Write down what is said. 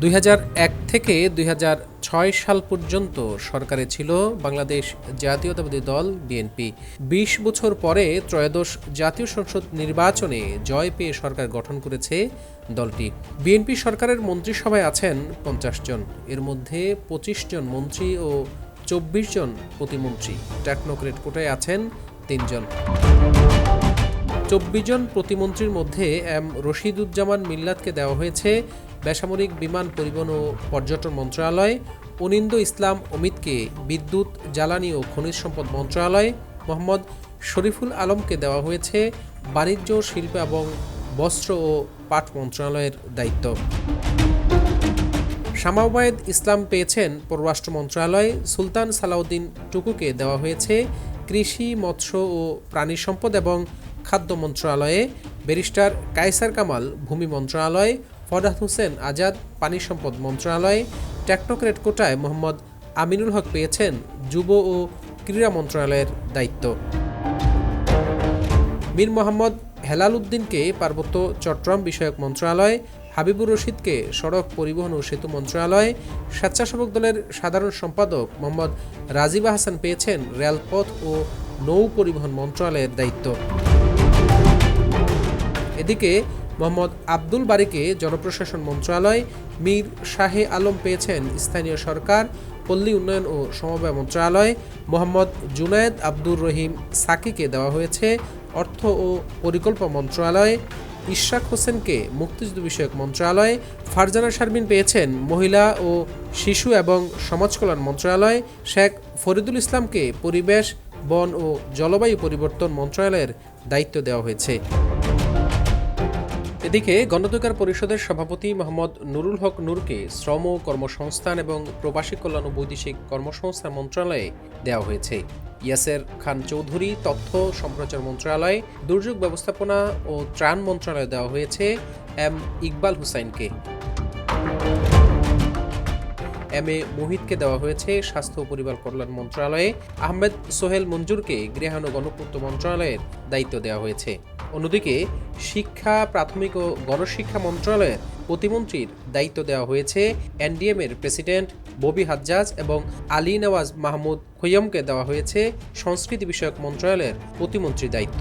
2001 থেকে 2006 সাল পর্যন্ত সরকারে ছিল বাংলাদেশ জাতীয়তাবাদী দল বিএনপি। 20 বছর পরে ত্রয়োদশ জাতীয় সংসদ নির্বাচনে জয় পেয়ে সরকার গঠন করেছে দলটি। বিএনপি সরকারের মন্ত্রিসভায় আছেন 50 জন, এর মধ্যে 25 জন মন্ত্রী ও 24 জন প্রতিমন্ত্রী। টেকনোক্রেট কোটায় আছেন 3 জন। 24 জন প্রতিমন্ত্রীর মধ্যে এম রশিদুজ্জামান মিল্লাতকে দেওয়া হয়েছে বেসামরিক বিমান পরিবহন ও পর্যটন মন্ত্রণালয়, অনিন্দ্য ইসলাম অমিতকে বিদ্যুৎ, জ্বালানি ও খনিজ সম্পদ মন্ত্রণালয়, মোহাম্মদ শরীফুল আলমকে দেওয়া হয়েছে বাণিজ্য, শিল্প এবং বস্ত্র ও পাট মন্ত্রণালয়ের দায়িত্ব। শামা ওবায়েদ ইসলাম পেয়েছেন পররাষ্ট্র মন্ত্রণালয়, সুলতান সালাউদ্দিন টুকুকে দেওয়া হয়েছে কৃষি, মৎস্য ও প্রাণী সম্পদ এবং খাদ্য মন্ত্রণালয়ে, ব্যারিস্টার কায়সার কামাল ভূমি মন্ত্রণালয়, ফরহাদ হোসেন আজাদ পানি সম্পদ মন্ত্রণালয়। টেকনোক্রেট কোটায় মোহাম্মদ আমিনুল হক পেয়েছেন যুব ও ক্রীড়া মন্ত্রণালয়ের দায়িত্ব। মীর মোহাম্মদ হেলাল উদ্দিনকে পার্বত্য চট্টগ্রাম বিষয়ক মন্ত্রণালয়, হাবিবুর রশিদকে সড়ক পরিবহন ও সেতু মন্ত্রণালয়, স্বেচ্ছাসেবক দলের সাধারণ সম্পাদক মোহাম্মদ রাজিব হাসান পেয়েছেন রেলপথ ও নৌ পরিবহন মন্ত্রণালয়ের দায়িত্ব। এদিকে মোহাম্মদ আব্দুল বারীকে জনপ্রশাসন মন্ত্রণালয়, মীর শাহে আলম পেয়েছেন স্থানীয় সরকার, পল্লী উন্নয়ন ও সমবায় মন্ত্রণালয়, মোহাম্মদ জুনায়েদ আব্দুর রহিম সাকিকে দেওয়া হয়েছে অর্থ ও পরিকল্পনা মন্ত্রণালয়, ইশরাক হোসেনকে মুক্তিযুদ্ধ বিষয়ক মন্ত্রণালয়, ফারজানা শারমিন পেয়েছেন মহিলা ও শিশু এবং সমাজ কল্যাণ মন্ত্রণালয়, শেখ ফরিদুল ইসলামকে পরিবেশ, বন ও জলবায়ু পরিবর্তন মন্ত্রণালয়ের দায়িত্ব দেওয়া হয়েছে। এদিকে গণঅধিকার পরিষদের সভাপতি মোহাম্মদ নুরুল হক নূরকে শ্রম, কর্মসংস্থান এবং প্রবাসী কল্যাণ ও বৈদেশিক কর্মসংস্থান মন্ত্রণালয়ে দেওয়া হয়েছে। ইয়াসের খান চৌধুরী তথ্য সম্প্রচার মন্ত্রণালয়, দুর্যোগ ব্যবস্থাপনা ও ত্রাণ মন্ত্রণালয়ে দেওয়া হয়েছে এম ইকবাল হুসাইনকে। এম এ মোহিতকে দেওয়া হয়েছে স্বাস্থ্য ও পরিবার কল্যাণ মন্ত্রণালয়ে, আহমেদ সোহেল মঞ্জুরকে গৃহায়ন ও গণপূর্ত মন্ত্রণালয়ের দায়িত্ব দেওয়া হয়েছে। অন্যদিকে শিক্ষা, প্রাথমিক ও গণশিক্ষা মন্ত্রণালয়ের প্রতিমন্ত্রীর দায়িত্ব দেওয়া হয়েছে এনডিএম এর প্রেসিডেন্ট ববি হাজ্জাজ এবং আলী নওয়াজ মাহমুদ খৈয়মকে দেওয়া হয়েছে সংস্কৃতি বিষয়ক মন্ত্রণালয়ের প্রতিমন্ত্রীর দায়িত্ব।